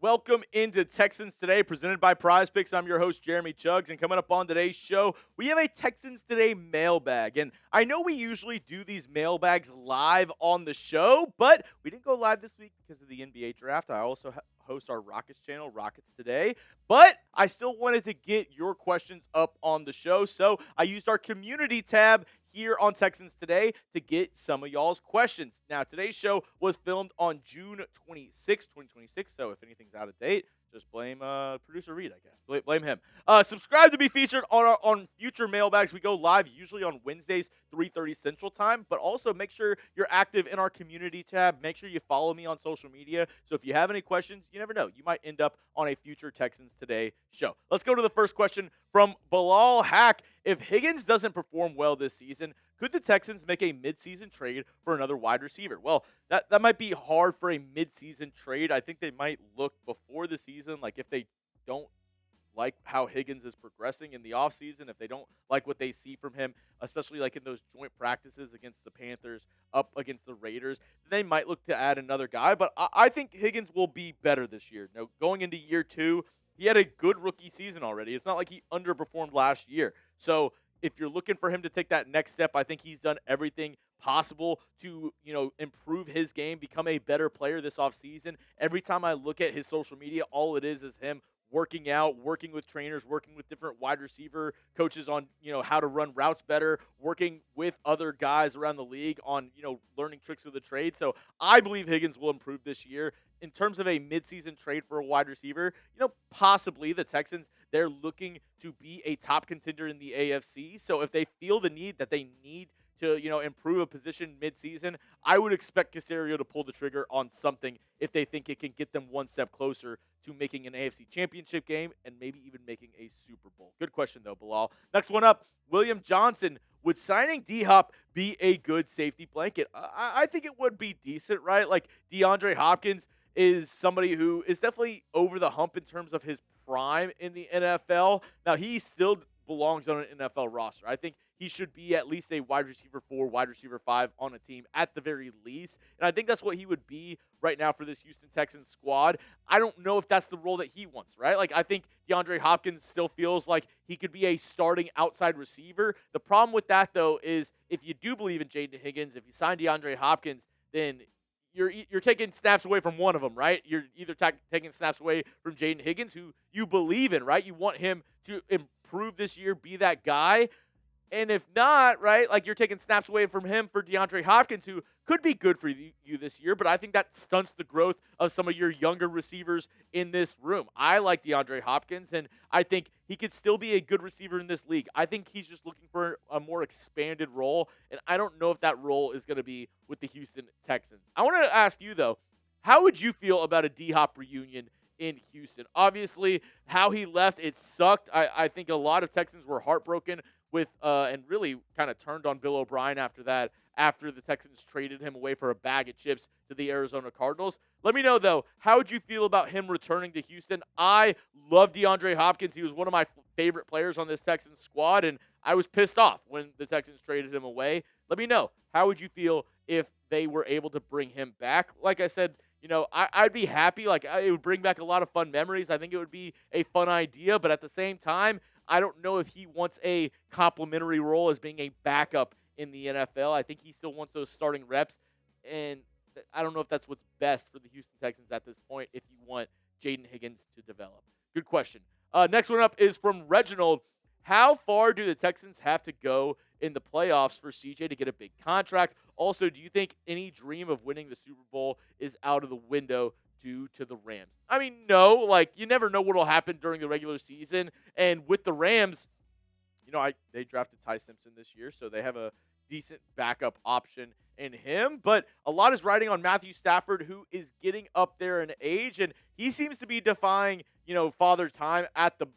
Welcome into Texans Today, presented by Prize Picks. I'm your host, Jeremy Chuggs, and coming up on today's show, we have a Texans Today mailbag. And I know we usually do these mailbags live on the show, but we didn't go live this week because of the NBA draft. I also host our Rockets channel, Rockets Today, but I still wanted to get your questions up on the show, so I used our community tab here on Texans Today to get some of y'all's questions. Now, today's show was filmed on June 26, 2026, so if anything's out of date, just blame producer Reed, I guess. Blame him. Subscribe to be featured on future mailbags. We go live usually on Wednesdays, 3:30 Central Time, but also make sure you're active in our community tab. Make sure you follow me on social media. So if you have any questions, you never know. You might end up on a future Texans Today show. Let's go to the first question from Bilal Hack. If Higgins doesn't perform well this season, could the Texans make a midseason trade for another wide receiver? Well, that might be hard for a midseason trade. I think they might look before the season, like if they don't like how Higgins is progressing in the offseason, if they don't like what they see from him, especially like in those joint practices against the Panthers, up against the Raiders, they might look to add another guy. But I think Higgins will be better this year. Now, going into year two, he had a good rookie season already. It's not like he underperformed last year. So if you're looking for him to take that next step, I think he's done everything possible to, improve his game, become a better player this offseason. Every time I look at his social media, all it is him working out, working with trainers, working with different wide receiver coaches on, how to run routes better, working with other guys around the league on, learning tricks of the trade. So I believe Higgins will improve this year. In terms of a midseason trade for a wide receiver, possibly the Texans, they're looking to be a top contender in the AFC. So if they feel the need that they need to, improve a position midseason, I would expect Caserio to pull the trigger on something if they think it can get them one step closer to making an AFC championship game and maybe even making a Super Bowl. Good question, though, Bilal. Next one up, William Johnson. Would signing D-Hop be a good safety blanket? I think it would be decent, right? Like DeAndre Hopkins is somebody who is definitely over the hump in terms of his prime in the NFL. Now, he still belongs on an NFL roster. I think he should be at least a wide receiver 4, wide receiver 5 on a team at the very least. And I think that's what he would be right now for this Houston Texans squad. I don't know if that's the role that he wants, right? Like, I think DeAndre Hopkins still feels like he could be a starting outside receiver. The problem with that, though, is if you do believe in Jayden Higgins, if you sign DeAndre Hopkins, then you're taking snaps away from one of them, right? You're either taking snaps away from Jayden Higgins, who you believe in, right? You want him to improve this year, be that guy. And if not, right, like you're taking snaps away from him for DeAndre Hopkins, who could be good for you this year, but I think that stunts the growth of some of your younger receivers in this room. I like DeAndre Hopkins, and I think he could still be a good receiver in this league. I think he's just looking for a more expanded role, and I don't know if that role is going to be with the Houston Texans. I want to ask you, though, how would you feel about a D-Hop reunion in Houston? Obviously, how he left, it sucked. I think a lot of Texans were heartbroken with and really kind of turned on Bill O'Brien after that, after the Texans traded him away for a bag of chips to the Arizona Cardinals. Let me know, though, how would you feel about him returning to Houston? I love DeAndre Hopkins. He was one of my favorite players on this Texans squad, and I was pissed off when the Texans traded him away. Let me know, how would you feel if they were able to bring him back? Like I said, I'd be happy. Like, it would bring back a lot of fun memories. I think it would be a fun idea, but at the same time, I don't know if he wants a complimentary role as being a backup in the NFL. I think he still wants those starting reps, and I don't know if that's what's best for the Houston Texans at this point if you want Jayden Higgins to develop. Good question. Next one up is from Reginald. How far do the Texans have to go in the playoffs for CJ to get a big contract? Also, do you think any dream of winning the Super Bowl is out of the window due to the Rams? I mean, no. Like, you never know what will happen during the regular season. And with the Rams, they drafted Ty Simpson this year, so they have a decent backup option in him. But a lot is riding on Matthew Stafford, who is getting up there in age, and he seems to be defying, father time at the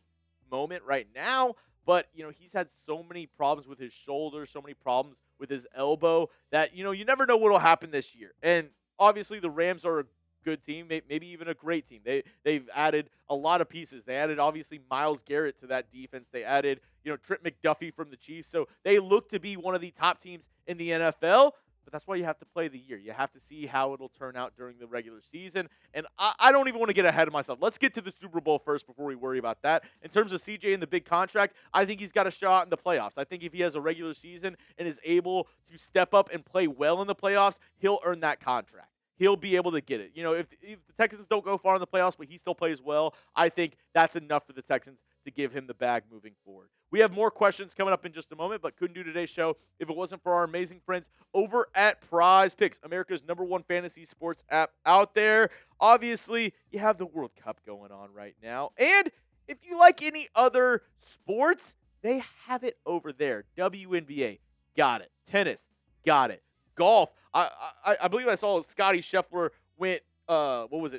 moment right now. But, he's had so many problems with his shoulder, so many problems with his elbow that, you never know what will happen this year. And obviously the Rams are a good team, maybe even a great team. They've added a lot of pieces. They added, obviously, Myles Garrett to that defense. They added, Trent McDuffie from the Chiefs. So they look to be one of the top teams in the NFL. but that's why you have to play the year. You have to see how it'll turn out during the regular season. And I don't even want to get ahead of myself. Let's get to the Super Bowl first before we worry about that. In terms of CJ and the big contract, I think he's got a shot in the playoffs. I think if he has a regular season and is able to step up and play well in the playoffs, he'll earn that contract. He'll be able to get it. If the Texans don't go far in the playoffs, but he still plays well, I think that's enough for the Texans to give him the bag moving forward. We have more questions coming up in just a moment, but couldn't do today's show if it wasn't for our amazing friends over at Prize Picks, America's #1 fantasy sports app out there. Obviously, you have the World Cup going on right now. And if you like any other sports, they have it over there. WNBA, got it. Tennis, got it. Golf, I believe I saw Scotty Scheffler went,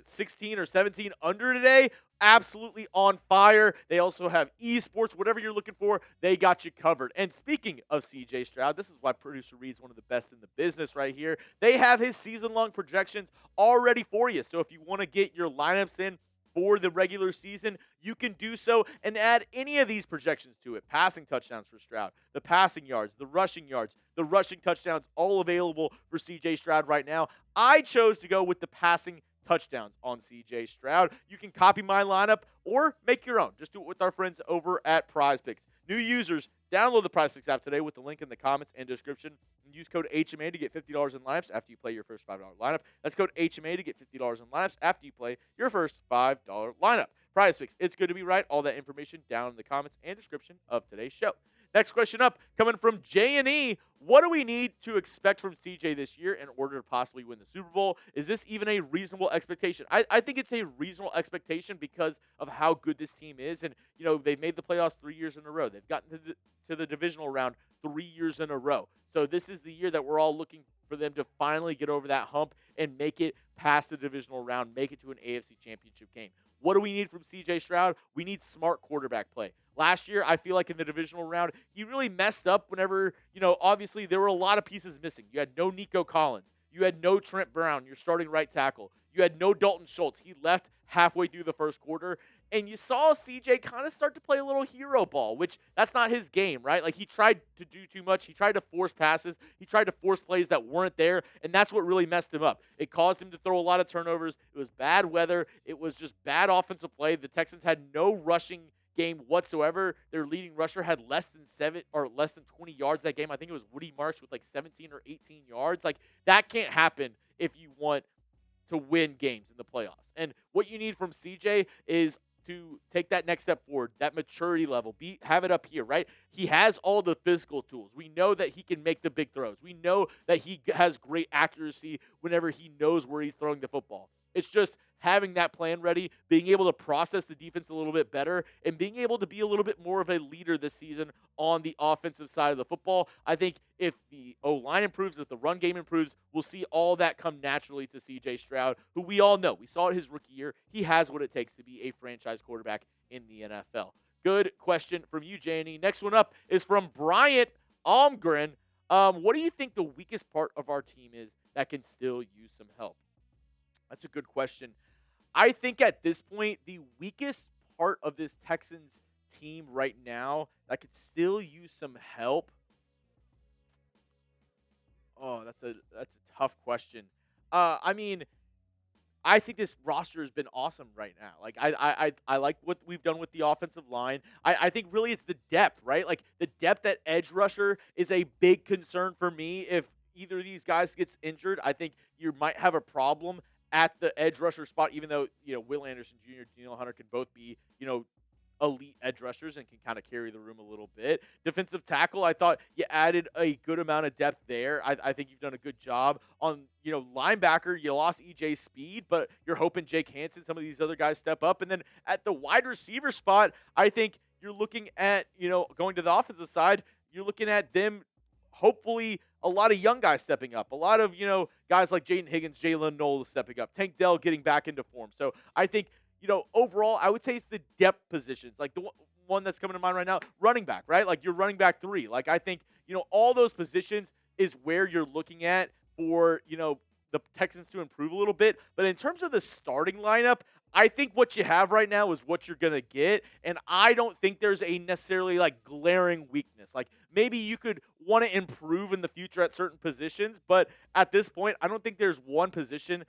16 or 17 under today. Absolutely on fire. They also have esports, whatever you're looking for, they got you covered. And speaking of CJ Stroud, this is why producer Reed's one of the best in the business right here. They have his season-long projections already for you. So if you want to get your lineups in for the regular season, you can do so and add any of these projections to it. Passing touchdowns for Stroud, the passing yards, the rushing touchdowns, all available for CJ Stroud right now. I chose to go with the passing touchdowns on CJ Stroud. You can copy my lineup or make your own. Just do it with our friends over at Prize Picks. New users, download the Prize Picks app today with the link in the comments and description. And use code HMA to get $50 in lineups after you play your first $5 lineup. That's code HMA to get $50 in lineups after you play your first $5 lineup. Prize Picks, it's good to be right. All that information down in the comments and description of today's show. Next question up, coming from J&E. What do we need to expect from CJ this year in order to possibly win the Super Bowl? Is this even a reasonable expectation? I think it's a reasonable expectation because of how good this team is. And, they've made the playoffs 3 years in a row. They've gotten to the divisional round 3 years in a row. So this is the year that we're all looking for them to finally get over that hump and make it past the divisional round, make it to an AFC championship game. What do we need from CJ Stroud? We need smart quarterback play. Last year, I feel like in the divisional round, he really messed up whenever, obviously there were a lot of pieces missing. You had no Nico Collins. You had no Trent Brown, your starting right tackle. You had no Dalton Schultz. He left halfway through the first quarter. And you saw CJ kind of start to play a little hero ball, which that's not his game, right? Like he tried to do too much. He tried to force passes. He tried to force plays that weren't there. And that's what really messed him up. It caused him to throw a lot of turnovers. It was bad weather. It was just bad offensive play. The Texans had no rushing game whatsoever. Their leading rusher had less than 20 yards that game. I think it was Woody Marsh with like 17 or 18 yards. Like that can't happen if you want to win games in the playoffs. And what you need from CJ is to take that next step forward, that maturity level, have it up here, right? He has all the physical tools. We know that he can make the big throws. We know that he has great accuracy whenever he knows where he's throwing the football. It's just having that plan ready, being able to process the defense a little bit better, and being able to be a little bit more of a leader this season on the offensive side of the football. I think if the O-line improves, if the run game improves, we'll see all that come naturally to C.J. Stroud, who we all know. We saw it his rookie year. He has what it takes to be a franchise quarterback in the NFL. Good question from you, J&E. Next one up is from Bryant Almgren. What do you think the weakest part of our team is that can still use some help? That's a good question. I think at this point, the weakest part of this Texans team right now that could still use some help. Oh, that's a tough question. I think this roster has been awesome right now. Like I like what we've done with the offensive line. I think really it's the depth, right? Like the depth at edge rusher is a big concern for me. If either of these guys gets injured, I think you might have a problem at the edge rusher spot, even though, Will Anderson Jr., Daniel Hunter can both be, elite edge rushers and can kind of carry the room a little bit. Defensive tackle, I thought you added a good amount of depth there. I think you've done a good job. On, linebacker, you lost EJ Speed, but you're hoping Jake Hansen, some of these other guys step up. And then at the wide receiver spot, I think you're looking at, going to the offensive side, you're looking at them hopefully a lot of young guys stepping up. A lot of, guys like Jayden Higgins, Jalen Noel stepping up. Tank Dell getting back into form. So I think, overall, I would say it's the depth positions. Like the one that's coming to mind right now, running back, right? Like you're running back 3. Like I think, all those positions is where you're looking at for, the Texans to improve a little bit. But in terms of the starting lineup, I think what you have right now is what you're going to get. And I don't think there's a necessarily like glaring weakness. Like maybe you could want to improve in the future at certain positions. But at this point, I don't think there's one position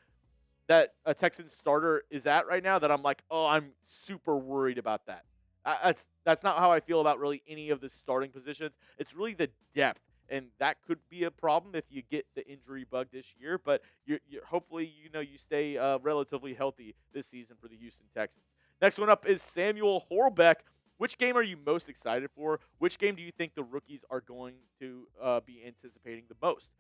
that a Texans starter is at right now that I'm like, oh, I'm super worried about that. That's not how I feel about really any of the starting positions. It's really the depth, and that could be a problem if you get the injury bug this year. But you're hopefully you stay relatively healthy this season for the Houston Texans. Next one up is Samuel Horbeck. Which game are you most excited for? Which game do you think the rookies are going to be anticipating the most?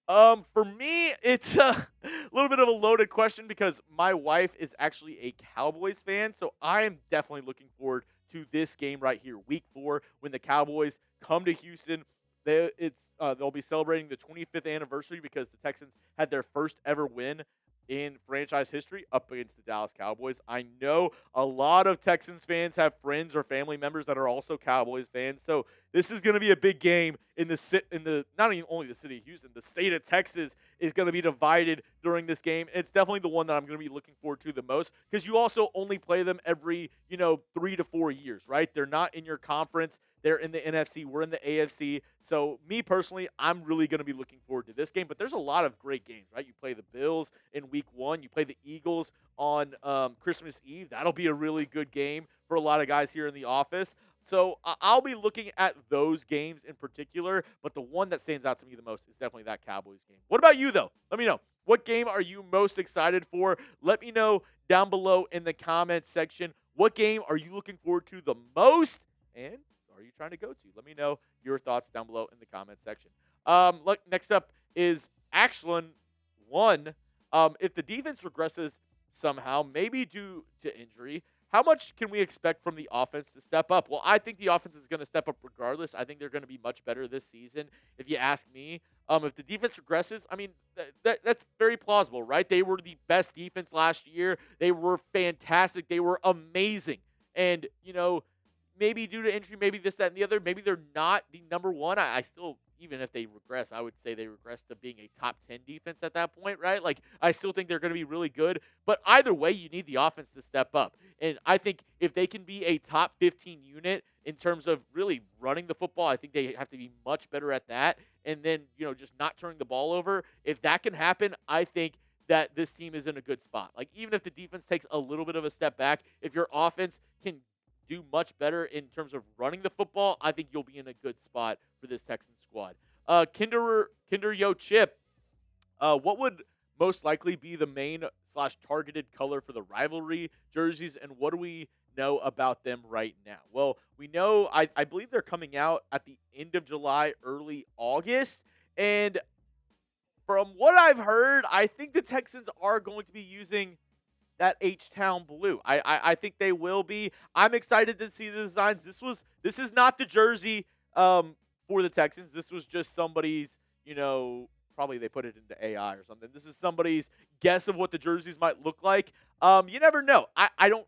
For me, it's a little bit of a loaded question because my wife is actually a Cowboys fan, so I am definitely looking forward to this game right here, Week 4, when the Cowboys come to Houston. They'll be celebrating the 25th anniversary because the Texans had their first ever win in franchise history up against the Dallas Cowboys. I know a lot of Texans fans have friends or family members that are also Cowboys fans, so this is going to be a big game in the not even only the city of Houston, the state of Texas is going to be divided during this game. It's definitely the one that I'm going to be looking forward to the most because you also only play them every 3 to 4 years, right? They're not in your conference. They're in the NFC. We're in the AFC. So me personally, I'm really going to be looking forward to this game. But there's a lot of great games, right? You play the Bills in Week 1. You play the Eagles on Christmas Eve. That'll be a really good game for a lot of guys here in the office. So I'll be looking at those games in particular. But the one that stands out to me the most is definitely that Cowboys game. What about you, though? Let me know. What game are you most excited for? Let me know down below in the comments section. What game are you looking forward to the most? And are you trying to go to? Let me know your thoughts down below in the comments section. Next up is Ashland 1. If the defense regresses somehow, maybe due to injury, how much can we expect from the offense to step up? Well, I think the offense is going to step up regardless. I think they're going to be much better this season, if you ask me. If the defense regresses, I mean, that's very plausible, right? They were the best defense last year. They were fantastic. They were amazing. And, maybe due to injury, maybe this, that, and the other. Maybe they're not the number one. I still, even if they regress, I would say they regress to being a top 10 defense at that point, right? Like, I still think they're going to be really good. But either way, you need the offense to step up. And I think if they can be a top 15 unit in terms of really running the football, I think they have to be much better at that. And then, just not turning the ball over. If that can happen, I think that this team is in a good spot. Like, even if the defense takes a little bit of a step back, if your offense can do much better in terms of running the football, I think you'll be in a good spot for this Texans squad. Kinder Yo Chip, what would most likely be the main / targeted color for the rivalry jerseys, and what do we know about them right now? Well, we know, I believe they're coming out at the end of July, early August, and from what I've heard, I think the Texans are going to be using that H-Town blue. I think they will be. I'm excited to see the designs. This is not the jersey for the Texans. This was just somebody's, probably they put it into AI or something. This is somebody's guess of what the jerseys might look like. You never know. I don't.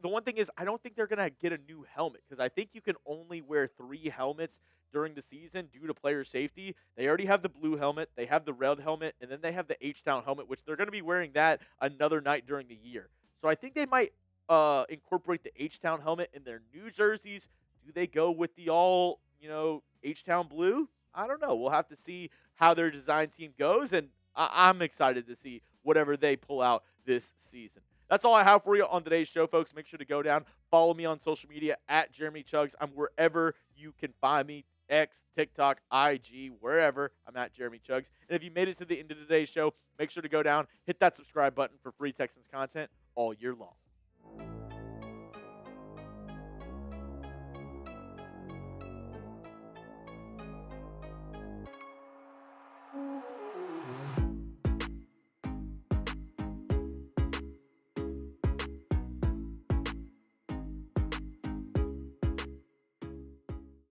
The one thing is, I don't think they're going to get a new helmet because I think you can only wear 3 helmets during the season due to player safety. They already have the blue helmet, they have the red helmet, and then they have the H-Town helmet, which they're going to be wearing that another night during the year. So I think they might incorporate the H-Town helmet in their new jerseys. Do they go with the all, H-Town blue? I don't know. We'll have to see how their design team goes, and I'm excited to see whatever they pull out this season. That's all I have for you on today's show, folks. Make sure to go down, follow me on social media at Jeremy Chugs. I'm wherever you can find me. X, TikTok, IG, wherever. I'm at Jeremy Chugs. And if you made it to the end of today's show, make sure to go down, hit that subscribe button for free Texans content all year long.